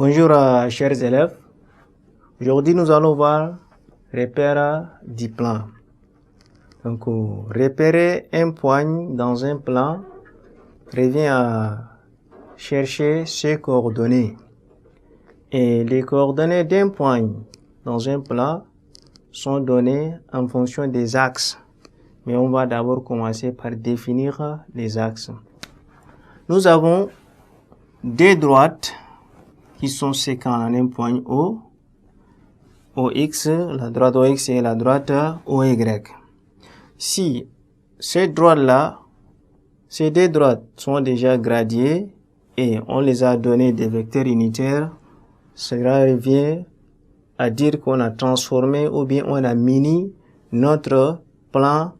Bonjour chers élèves. Aujourd'hui nous allons voir repère du plan. Donc repérer un point dans un plan revient à chercher ses coordonnées. Et les coordonnées d'un point dans un plan sont données en fonction des axes. Mais on va d'abord commencer par définir les axes. Nous avons deux droites qui sont séquentes en un point O, OX, la droite OX et la droite OY. Si ces droites-là, ces deux droites sont déjà gradiées et on les a donné des vecteurs unitaires, cela revient à dire qu'on a transformé ou bien on a muni notre plan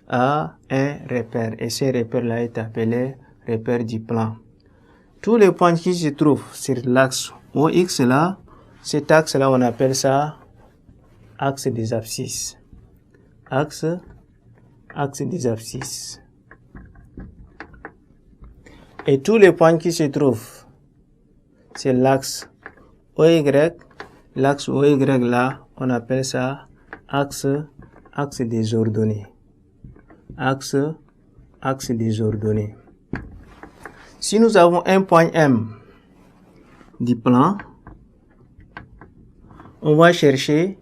à un repère. Et ce repère-là est appelé repère du plan. Tous les points qui se trouvent sur l'axe OX là, cet axe-là, on appelle ça axe des abscisses. Axe des abscisses. Et tous les points qui se trouvent sur l'axe OY, l'axe OY là, on appelle ça axe des ordonnées. Axe des ordonnées. Si nous avons un point M du plan, on va chercher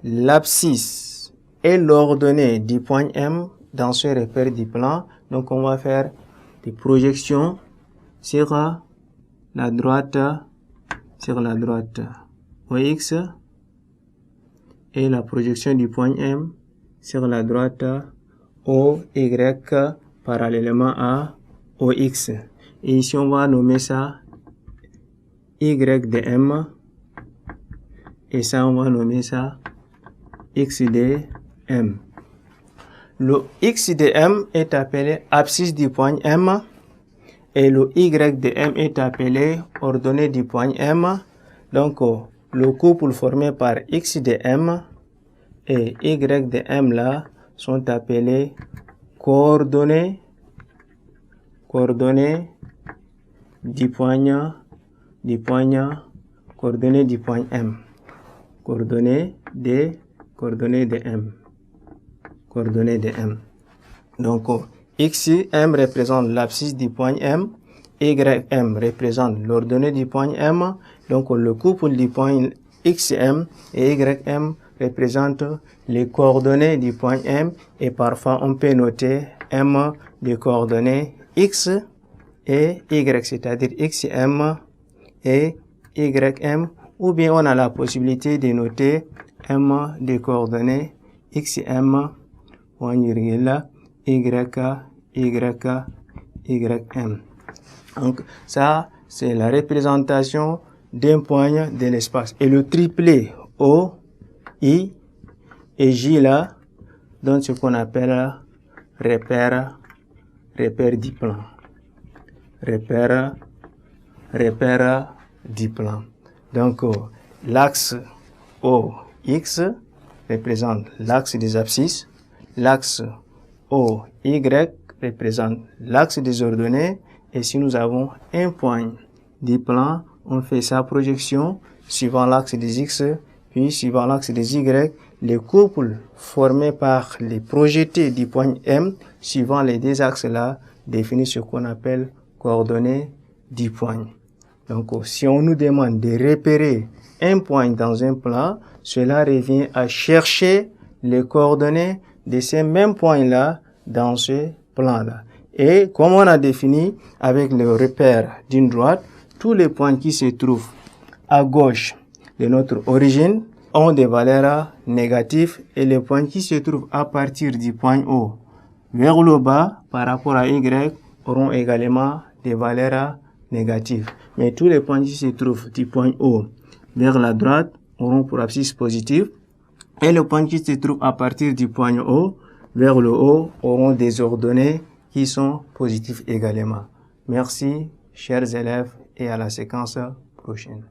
l'abscisse et l'ordonnée du point M dans ce repère du plan. Donc on va faire des projections sur la droite OX et la projection du point M sur la droite OY parallèlement à OX. Et ici on va nommer ça Y de M et ça on va nommer ça X de M. Le X de M est appelé abscisse du point M et le Y de M est appelé ordonnée du point M. Donc le couple formé par X de M et Y de M là sont appelés coordonnées du point M. Coordonnées de M. Donc XM représente l'abscisse du point M, YM représente l'ordonnée du point M. Donc le couple du point XM et YM représente les coordonnées du point M et parfois on peut noter M des coordonnées X et Y, c'est-à-dire XM et YM, ou bien on a la possibilité de noter M des coordonnées XM, YM. Donc ça, c'est la représentation d'un point de l'espace. Et le triplet O, I et J là, donne ce qu'on appelle repère du plan. Repère du plan. Donc l'axe OX représente l'axe des abscisses, l'axe OY représente l'axe des ordonnées, et si nous avons un point du plan, on fait sa projection suivant l'axe des X, puis suivant l'axe des Y, les couples formés par les projetés du point M, suivant les deux axes là, définissent ce qu'on appelle coordonnées du point. Donc si on nous demande de repérer un point dans un plan, cela revient à chercher les coordonnées de ces mêmes points là dans ce plan là. Et comme on a défini avec le repère d'une droite, tous les points qui se trouvent à gauche de notre origine ont des valeurs négatives, et les points qui se trouvent à partir du point O vers le bas par rapport à Y auront également des valeurs négatives. Mais tous les points qui se trouvent du point O vers la droite auront pour abscisse positive, et les points qui se trouvent à partir du point O vers le haut auront des ordonnées qui sont positives également. Merci, chers élèves, et à la séquence prochaine.